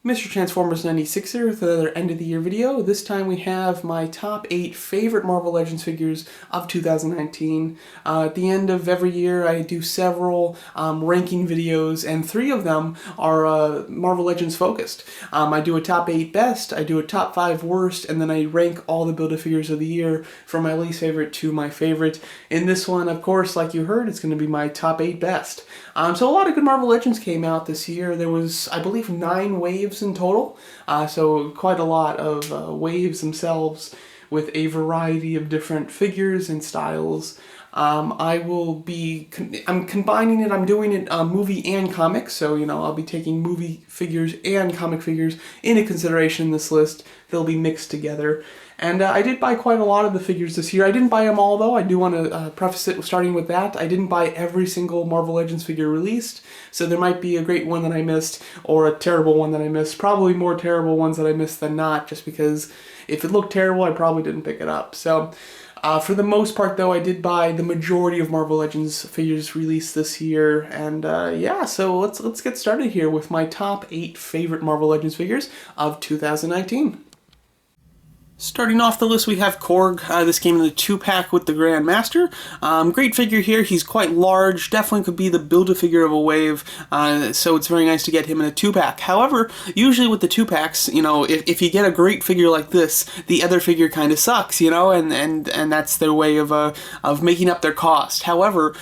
Mr. Transformers 96er with another end of the year video. This time we have my top 8 favorite Marvel Legends figures of 2019. At the end of every year I do several ranking videos, and 3 of them are Marvel Legends focused. I do a top 8 best, I do a top 5 worst, and then I rank all the Build-A-Figures of the year from my least favorite to my favorite. In this one, of course, like you heard, it's going to be my top 8 best. So a lot of good Marvel Legends came out this year. There was, I believe, 9 waves in total, so quite a lot of waves themselves with a variety of different figures and styles. I'm combining it, I'm doing it movie and comics, so I'll be taking movie figures and comic figures into consideration in this list. They'll be mixed together. And I did buy quite a lot of the figures this year. I didn't buy them all, though. I do want to preface it starting with that. I didn't buy every single Marvel Legends figure released, so there might be a great one that I missed, or a terrible one that I missed. Probably more terrible ones that I missed than not, just because if it looked terrible, I probably didn't pick it up. So, for the most part, though, I did buy the majority of Marvel Legends figures released this year, and yeah, so let's get started here with my top 8 favorite Marvel Legends figures of 2019. Starting off the list, we have Korg. This came in the 2-pack with the Grand Master. Great figure here. He's quite large. Definitely could be the Build-A-Figure of a wave. So it's very nice to get him in a 2-pack. However, usually with the 2-packs, if you get a great figure like this, the other figure kind of sucks, and that's their way of making up their cost. However,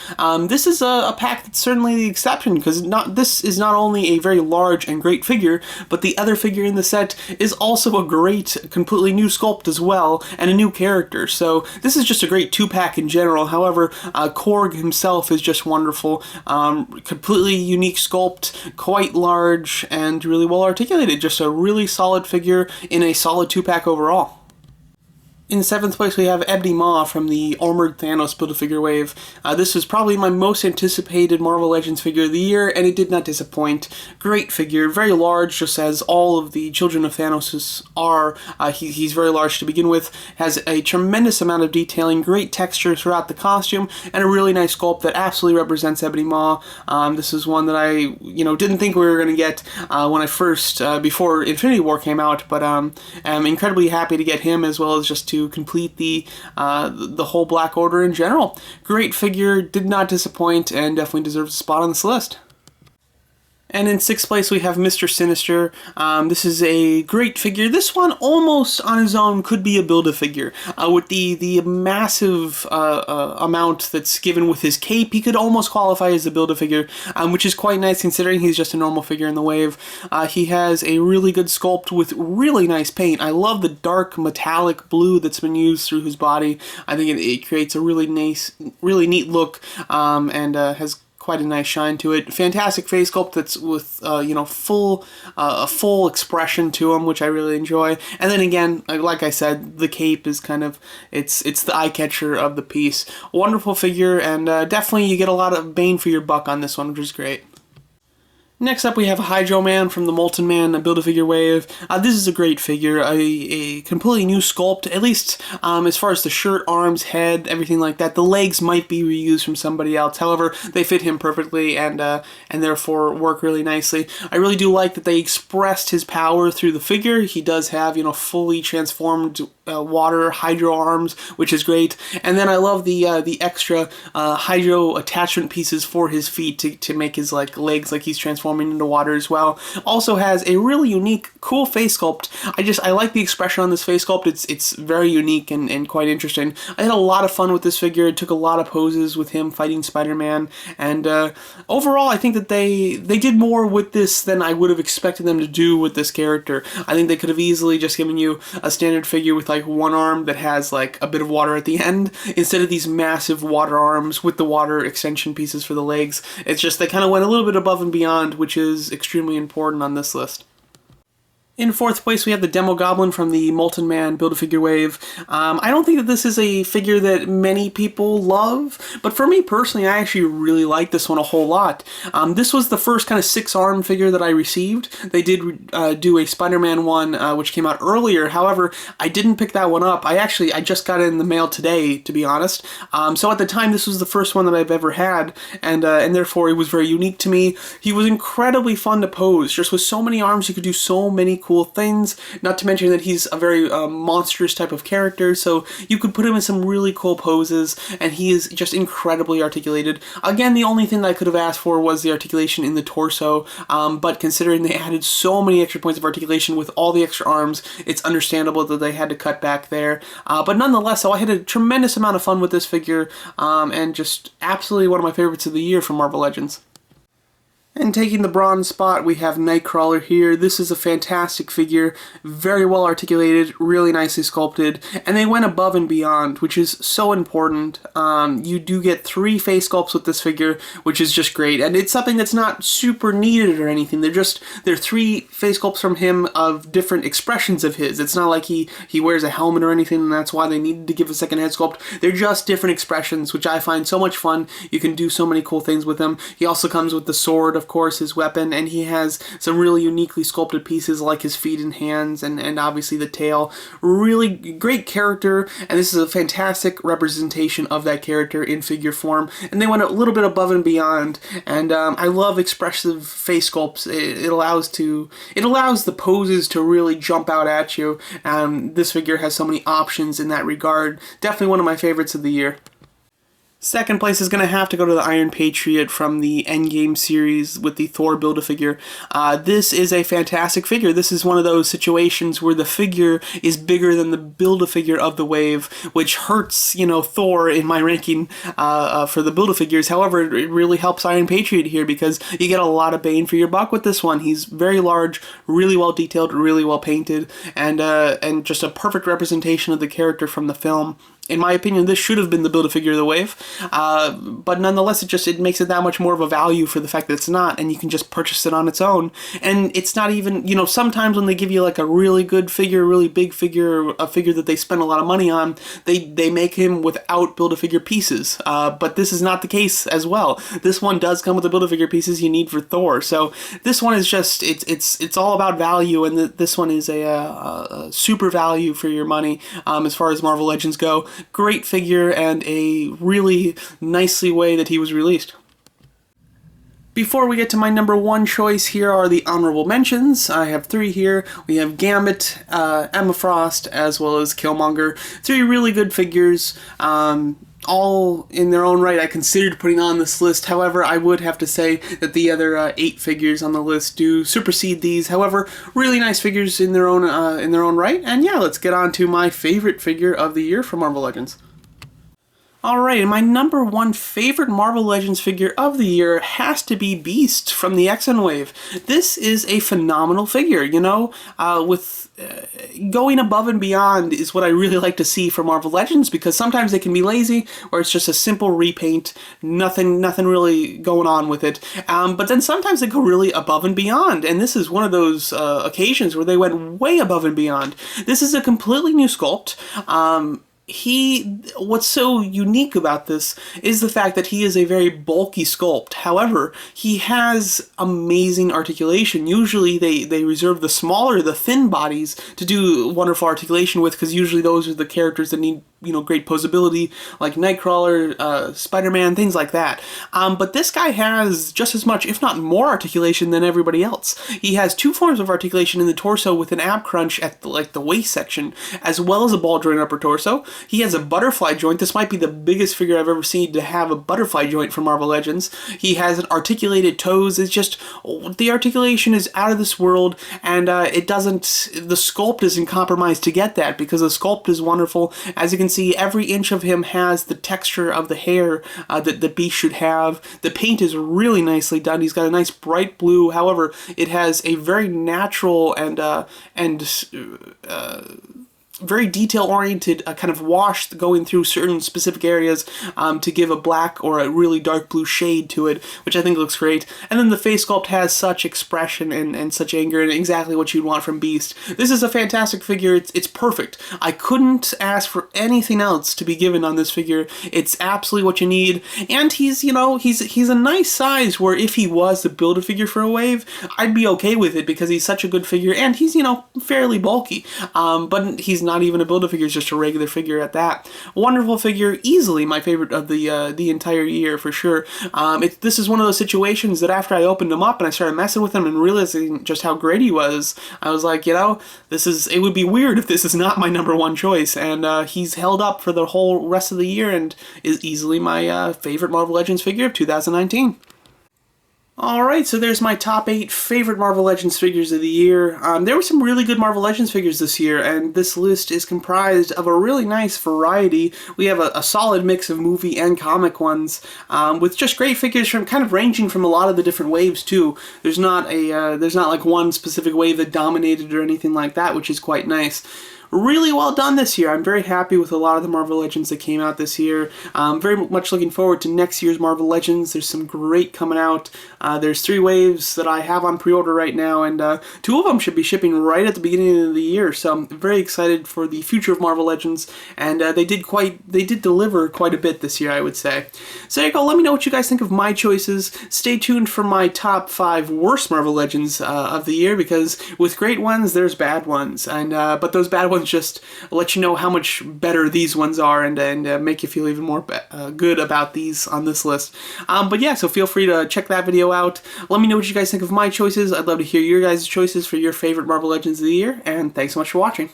this is a pack that's certainly the exception, because this is not only a very large and great figure, but the other figure in the set is also a great, completely new sculpt as well, and a new character. So this is just a great 2-pack in general. However, Korg himself is just wonderful. Completely unique sculpt, quite large, and really well articulated. Just a really solid figure in a solid 2-pack overall. In 7th place, we have Ebony Maw from the Armored Thanos Build-A-Figure wave. This was probably my most anticipated Marvel Legends figure of the year, and it did not disappoint. Great figure, very large, just as all of the children of Thanos are. He's very large to begin with, has a tremendous amount of detailing, great texture throughout the costume, and a really nice sculpt that absolutely represents Ebony Maw. This is one that I, didn't think we were going to get when I first, before Infinity War came out, but I'm incredibly happy to get him, as well as just to complete the whole Black Order in general. Great figure, did not disappoint, and definitely deserves a spot on this list. And in 6th place, we have Mr. Sinister. This is a great figure. This one, almost on his own, could be a Build-A-Figure. With the massive amount that's given with his cape, he could almost qualify as a Build-A-Figure, which is quite nice considering he's just a normal figure in the wave. He has a really good sculpt with really nice paint. I love the dark metallic blue that's been used through his body. I think it creates a really nice, really neat look, and has quite a nice shine to it. Fantastic face sculpt that's with a full expression to him, which I really enjoy. And then again, like I said, the cape is kind of it's the eye catcher of the piece. Wonderful figure, and definitely you get a lot of bang for your buck on this one, which is great. Next up, we have Hydro Man from the Molten Man Build-A-Figure wave. This is a great figure, a completely new sculpt, at least as far as the shirt, arms, head, everything like that. The legs might be reused from somebody else. However, they fit him perfectly and therefore work really nicely. I really do like that they expressed his power through the figure. He does have, fully transformed water hydro arms, which is great. And then I love the extra hydro attachment pieces for his feet to make his legs like he's transforming into water as well. Also has a really unique, cool face sculpt. I like the expression on this face sculpt. It's very unique and quite interesting. I had a lot of fun with this figure. Took a lot of poses with him fighting Spider-Man, and overall I think that they did more with this than I would have expected them to do with this character. I think they could have easily just given you a standard figure with one arm that has a bit of water at the end, instead of these massive water arms with the water extension pieces for the legs. It's just they kind of went a little bit above and beyond, which is extremely important on this list. In fourth place, we have the Demo Goblin from the Molten Man Build-A-Figure wave. I don't think that this is a figure that many people love, but for me personally, I actually really like this one a whole lot. This was the first kind of 6-arm figure that I received. They did do a Spider-Man one, which came out earlier. However, I didn't pick that one up. I just got it in the mail today, to be honest. So at the time, this was the first one that I've ever had, and therefore it was very unique to me. He was incredibly fun to pose. Just with so many arms, you could do so many cool things, not to mention that he's a very monstrous type of character, so you could put him in some really cool poses, and he is just incredibly articulated. Again, the only thing that I could have asked for was the articulation in the torso, but considering they added so many extra points of articulation with all the extra arms, it's understandable that they had to cut back there. But nonetheless, so I had a tremendous amount of fun with this figure, and just absolutely one of my favorites of the year from Marvel Legends. And taking the bronze spot, we have Nightcrawler here. This is a fantastic figure, very well articulated, really nicely sculpted, and they went above and beyond, which is so important. You do get 3 face sculpts with this figure, which is just great, and it's something that's not super needed or anything. They're 3 face sculpts from him of different expressions of his. It's not like he wears a helmet or anything, and that's why they needed to give a second head sculpt. They're just different expressions, which I find so much fun. You can do so many cool things with them. He also comes with the sword, of course, his weapon, and he has some really uniquely sculpted pieces like his feet and hands, and obviously the tail. Really great character, and this is a fantastic representation of that character in figure form, and they went a little bit above and beyond, and I love expressive face sculpts. It allows the poses to really jump out at you. This figure has so many options in that regard. Definitely one of my favorites of the year. Second place is going to have to go to the Iron Patriot from the Endgame series with the Thor Build-A-Figure. This is a fantastic figure. This is one of those situations where the figure is bigger than the Build-A-Figure of the wave, which hurts, Thor in my ranking for the Build-A-Figures. However, it really helps Iron Patriot here because you get a lot of bang for your buck with this one. He's very large, really well detailed, really well painted, and just a perfect representation of the character from the film. In my opinion, this should have been the Build-A-Figure of the wave, but nonetheless, it makes it that much more of a value for the fact that it's not, and you can just purchase it on its own. And it's not even, sometimes when they give you like a really good figure, a really big figure, a figure that they spend a lot of money on, they make him without Build-A-Figure pieces, but this is not the case as well. This one does come with the Build-A-Figure pieces you need for Thor, so this one is just, it's all about value, and this one is a super value for your money as far as Marvel Legends go. Great figure and a really nicely way that he was released. Before we get to my number 1 choice, here are the honorable mentions. I have 3 here. We have Gambit, Emma Frost, as well as Killmonger. 3 really good figures. All in their own right I considered putting on this list. However, I would have to say that the other 8 figures on the list do supersede these. However, really nice figures in their own right. And yeah, let's get on to my favorite figure of the year from Marvel Legends. Alright, and my number 1 favorite Marvel Legends figure of the year has to be Beast from the X-Men wave. This is a phenomenal figure, going above and beyond is what I really like to see from Marvel Legends, because sometimes they can be lazy, or it's just a simple repaint, nothing really going on with it. But then sometimes they go really above and beyond, and this is one of those occasions where they went way above and beyond. This is a completely new sculpt. What's so unique about this is the fact that he is a very bulky sculpt. However, he has amazing articulation. Usually they reserve the smaller, the thin bodies to do wonderful articulation with, because usually those are the characters that need great posability, like Nightcrawler, Spider-Man, things like that. But this guy has just as much, if not more, articulation than everybody else. He has 2 forms of articulation in the torso with an ab crunch at the waist section, as well as a ball joint upper torso. He has a butterfly joint. This might be the biggest figure I've ever seen to have a butterfly joint from Marvel Legends. He has an articulated toes. It's just, the articulation is out of this world, and the sculpt isn't compromised to get that, because the sculpt is wonderful. As you can see, every inch of him has the texture of the hair that the Beast should have. The paint is really nicely done. He's got a nice bright blue. However, it has a very natural and very detail-oriented kind of wash going through certain specific areas to give a black or a really dark blue shade to it, which I think looks great. And then the face sculpt has such expression and such anger, and exactly what you'd want from Beast. This is a fantastic figure. It's perfect. I couldn't ask for anything else to be given on this figure. It's absolutely what you need, and he's, you know, he's a nice size where if he was the Build-A-Figure for a wave, I'd be okay with it because he's such a good figure, and he's, you know, fairly bulky. But he's not even a Build-A-Figure, it's just a regular figure at that. Wonderful figure, easily my favorite of the entire year for sure. This is one of those situations that after I opened him up and I started messing with him and realizing just how great he was, I was like, you know, it would be weird if this is not my #1 choice, and he's held up for the whole rest of the year and is easily my favorite Marvel Legends figure of 2019. Alright, so there's my top 8 favorite Marvel Legends figures of the year. There were some really good Marvel Legends figures this year, and this list is comprised of a really nice variety. We have a solid mix of movie and comic ones, with just great figures from kind of ranging from a lot of the different waves too. There's not like one specific wave that dominated or anything like that, which is quite nice. Really well done this year. I'm very happy with a lot of the Marvel Legends that came out this year. Very much looking forward to next year's Marvel Legends. There's some great coming out. There's 3 waves that I have on pre-order right now, and 2 of them should be shipping right at the beginning of the year. So I'm very excited for the future of Marvel Legends, and they did deliver quite a bit this year, I would say. So there you go. Let me know what you guys think of my choices. Stay tuned for my top 5 worst Marvel Legends of the year, because with great ones, there's bad ones, and but those bad ones just let you know how much better these ones are, and make you feel even more good about these on this list. But yeah, so feel free to check that video out. Let me know what you guys think of my choices. I'd love to hear your guys' choices for your favorite Marvel Legends of the year, and thanks so much for watching.